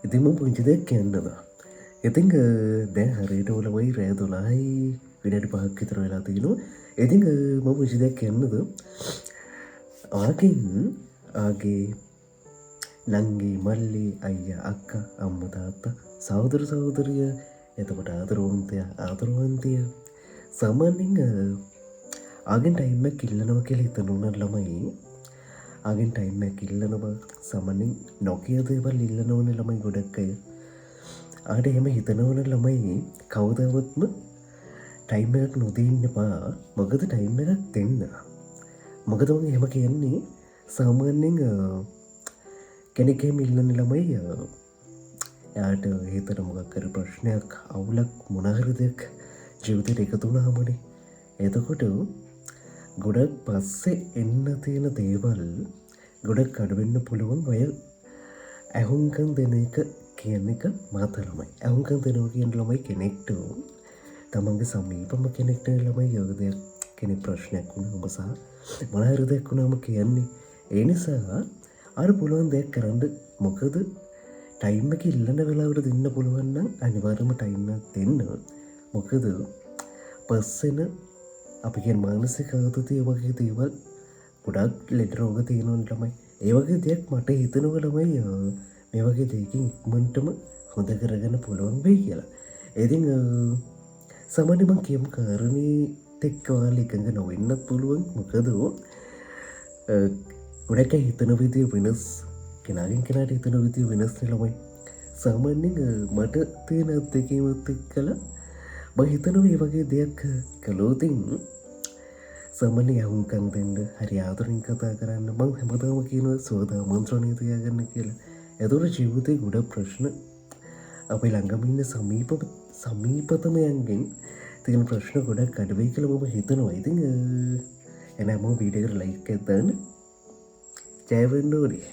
ඉතින් මම පුංචි දෙයක් කියන්නද. ඉතින් දැන් හරියට ඔලවයි රෑ 12යි විනාඩි 5ක් විතර වෙලා තිනවා. ඉතින් මම පුංචි දෙයක් කියන්නද. ආගෙන් ආගේ නංගි මල්ලි අයියා අක්කා අම්මා තාත්තා සහෝදර සහෝදරිය එතකොට ආදරවන්තයා ආදරවන්තිය සාමාන්‍යයෙන් ආගෙන් ටයිම් එකක් ඉල්ලනවා කියලා හිතන උනත් ළමයි ආගෙන් ටයිම් එකක් ඉල්ලනවා සාමාන්‍යයෙන් නොකිය දේවල් ඉල්ලනවනේ ළමයි ගොඩක් අය. ආට එහෙම හිතනවන ළමයි කවදාවත්ම ටයිම් එකක් නොදී ඉන්න එපා. මොකද ටයිම් එකක් දෙන්න. මොකද මම එහෙම කියන්නේ සාමාන්‍යයෙන් කෙනෙක් එහෙම ඉල්ලන ළමයි එයාට හිතට මොකක් හරි ප්‍රශ්නයක් අවුලක් මොන හරි දෙයක් ජීවිතේට එකතු වුණාමනේ. එතකොට ගොඩක් පස්සේ එන්න තියෙන දේවල් ගොඩක් අඩු වෙන්න පුළුවන් ඔය ඇහුම්කන් දෙන එක කියන එක මාත ළමයි. ඇහුම්කන් දෙනවා කියන ළමයි කෙනෙක්ට තමන්ගේ සමීපම කෙනෙක්ට ළමයි යෝග දෙයක් කෙනෙක් ප්‍රශ්නයක් වුණාම සහ මොන හරි දෙයක් වුණාම කියන්නේ. ඒ නිසා අර පුළුවන් දෙයක් කරන්න. මොකද ටයිම් එක ඉල්ලන වෙලාවට දෙන්න පුළුවන් නම් අනිවාර්යයෙන්ම ටයිම් එක දෙන්න. මොකද පස්සෙන අපි කියන මානසික ආතතිය වගේ දේවල් ගොඩක් ලෙඩ රෝග තියෙනවා ළමයි. ඒ වගේ දෙයක් මට හිතෙනවා ළමයි මේ වගේ දෙයකින් ඉක්මනටම හොඳ කරගන්න පුළුවන් වෙයි කියලා. ඉතින් සාමාන්‍යයෙන් මම කියමු කාරණේත් එක්ක ඔයාලා එකඟ නොවෙන්නත් පුළුවන්. මොකද ගොඩක් අය හිතන විදිය වෙනස්. කෙනාගෙන් කෙනාට හිතන විදිය වෙනස් නේ ළමයි. සාමාන්‍යයෙන් මට තියෙන අත්දැකීමත් එක්කලා මම හිතනවා මේ වගේ දෙයක් කළොත් සාමාන්‍ය යහුම්කම් දෙන්න හරි ආදරෙන් කතා කරන්න මම හැමදාම කියනවා සෝදාමන්ත්‍රණය තියාගන්න කියලා. එතකොට ජීවිතේ ගොඩක් ප්‍රශ්න අපේ ළඟම ඉන්න සමීපතමයන්ගෙන් තියෙන ප්‍රශ්න ගොඩක් අඩු වෙයි කියලා මම හිතනවා. ඉතින් එහෙනම් මම වීඩියෝ එකට ලයික් එකක් දාන්න. ජය වෙන්න ඕනේ.